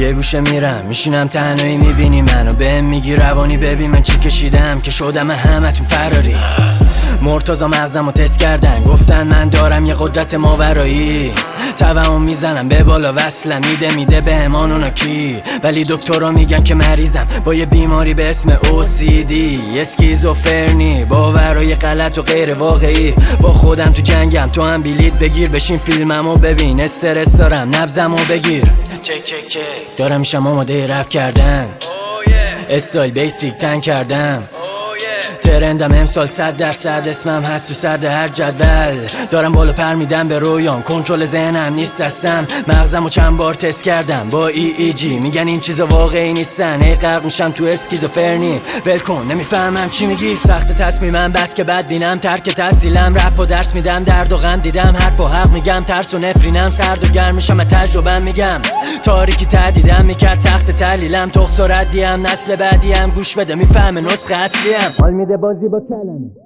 یه گوشه میرم میشینم تنهایی میبینی منو بهم میگی روانی ببین من چی کشیدم که شدم همتون فراری. مرتضا مغزمو تست کردن گفتن من دارم یه قدرت ماورایی، توهم میزنم به بالا وصلم میده بهم آنوناکی، ولی دکترها میگن که مریضم با یه بیماری به اسم OCD اسکیزوفرنی، باورای غلط و غیر واقعی. با خودم تو جنگم تو هم بلیط بگیر بشین فیلممو ببین، استرس دارم نبضمو بگیر. چک چک چک دارم میشم آماده رپ کردن، استایل بیسیک تن کردم، ترندم امسال 100% اسمم هست تو صدر هر جدول. دارم بالا پر میدم به رویام کنترل ذهنم نیست هستم، مغزمو چند بار تست کردم با EEG میگن این چیزا واقعی نیستن، هی غرق میشم تو اسکیزوفرنی. ولکن نمیفهمم چی میگی، سخت تصمیمم بس که بد بینم ترک تحصیلم، رپ و درس میدم درد و غم دیدم حرف و حق میگم، ترس و نفرینم سرد و گرم میشم تجربه میگم، تاریکی تهدیدم میکرد سخت تحلیلم، تخس و ردیم نسل بعدیم گوش بده میفهمه نسخه اصلیم، حال میده بازی با کلمه.